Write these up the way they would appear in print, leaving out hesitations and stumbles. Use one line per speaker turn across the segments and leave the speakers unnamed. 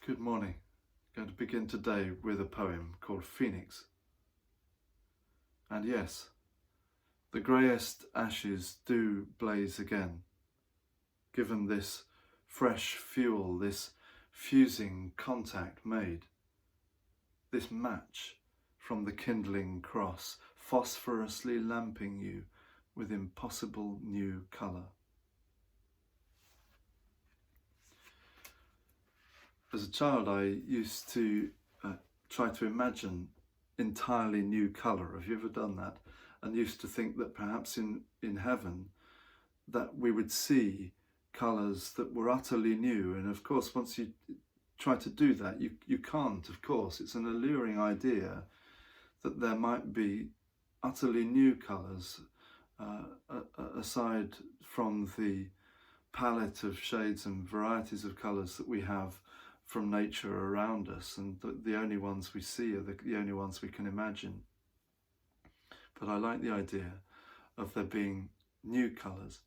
Good morning. I'm going to begin today with a poem called Phoenix. And yes, the greyest ashes do blaze again, given this fresh fuel, this fusing contact made, this match from the kindling cross, phosphorously lamping you with impossible new colour. As a child, I used to try to imagine entirely new colour. Have you ever done that? And used to think that perhaps in heaven that we would see colours that were utterly new. And of course, once you try to do that, you can't, of course. It's an alluring idea that there might be utterly new colours aside from the palette of shades and varieties of colours that we have from nature around us, and the only ones we see are the only ones we can imagine. But I like the idea of there being new colours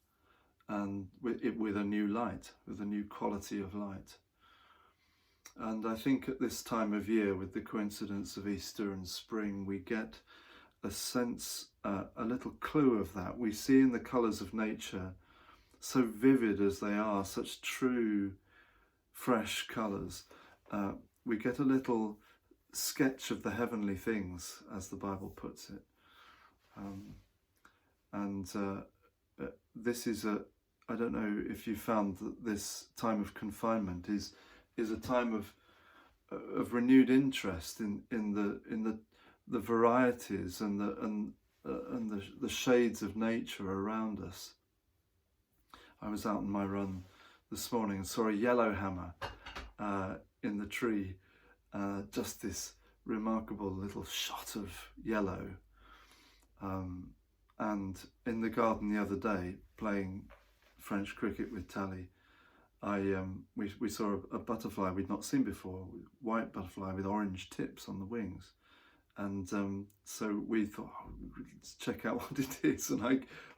and with a new light, with a new quality of light. And I think at this time of year, with the coincidence of Easter and spring, we get a sense, a little clue of that. We see in the colours of nature, so vivid as they are, such true fresh colours, we get a little sketch of the heavenly things, as the Bible puts it. This is I don't know if you found that this time of confinement is a time of renewed interest in the varieties and the shades of nature around us. I was out on my run this morning and saw a yellowhammer in the tree, just this remarkable little shot of yellow. And in the garden the other day, playing French cricket with Tally, we saw a butterfly we'd not seen before, white butterfly with orange tips on the wings. And so we thought, let's check out what it is. And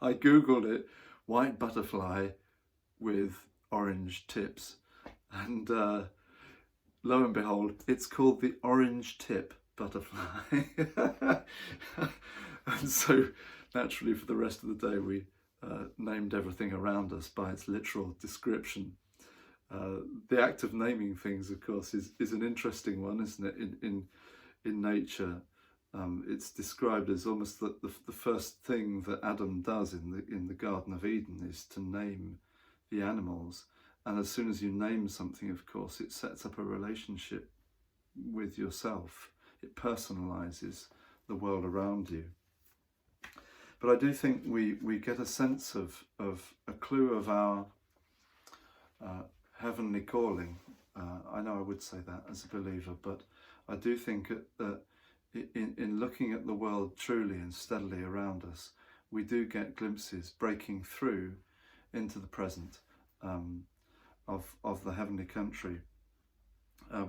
I Googled it, white butterfly with orange tips, and lo and behold, it's called the orange tip butterfly. And so naturally for the rest of the day we named everything around us by its literal description. The act of naming things, of course, is an interesting one, isn't it? In nature, it's described as almost the first thing that Adam does in the Garden of Eden is to name the animals. And as soon as you name something, of course, it sets up a relationship with yourself. It personalizes the world around you. But I do think we get a sense of a clue of our heavenly calling. I know I would say that as a believer, but I do think that in looking at the world truly and steadily around us, we do get glimpses breaking through into the present of the heavenly country.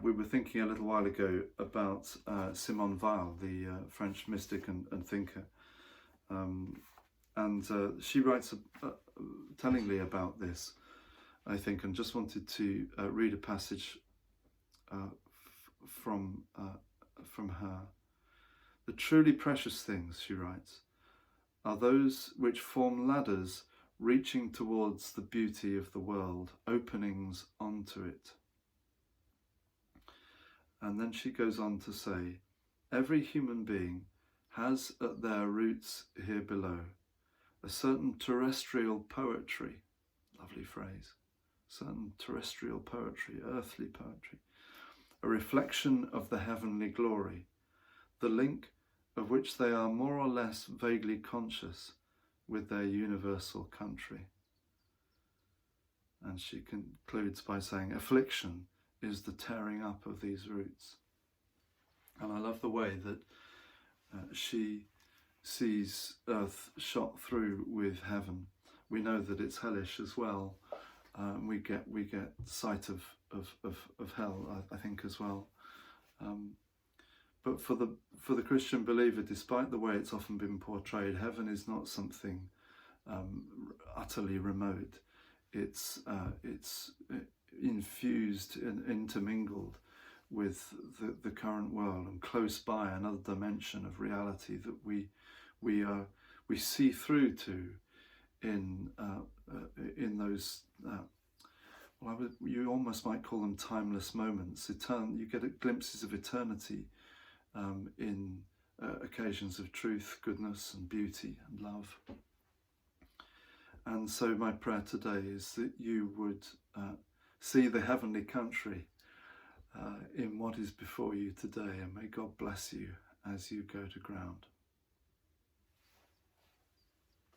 We were thinking a little while ago about Simone Weil, the French mystic and thinker, and she writes tellingly about this, I think, and just wanted to read a passage from her. The truly precious things, she writes, are those which form ladders reaching towards the beauty of the world, openings onto it. And then she goes on to say, every human being has at their roots here below a certain terrestrial poetry, lovely phrase, certain terrestrial poetry, earthly poetry, a reflection of the heavenly glory, the link of which they are more or less vaguely conscious with their universal country. And she concludes by saying, affliction is the tearing up of these roots. And I love the way that she sees earth shot through with heaven. We know that it's hellish as well. We get sight of hell, I think, as well. But for the Christian believer, despite the way it's often been portrayed, heaven is not something utterly remote. It's infused and intermingled with the current world, and close by another dimension of reality that we see through to in those you almost might call them timeless moments. You get glimpses of eternity in occasions of truth, goodness and beauty and love. And so my prayer today is that you would see the heavenly country in what is before you today, and may God bless you as you go to ground.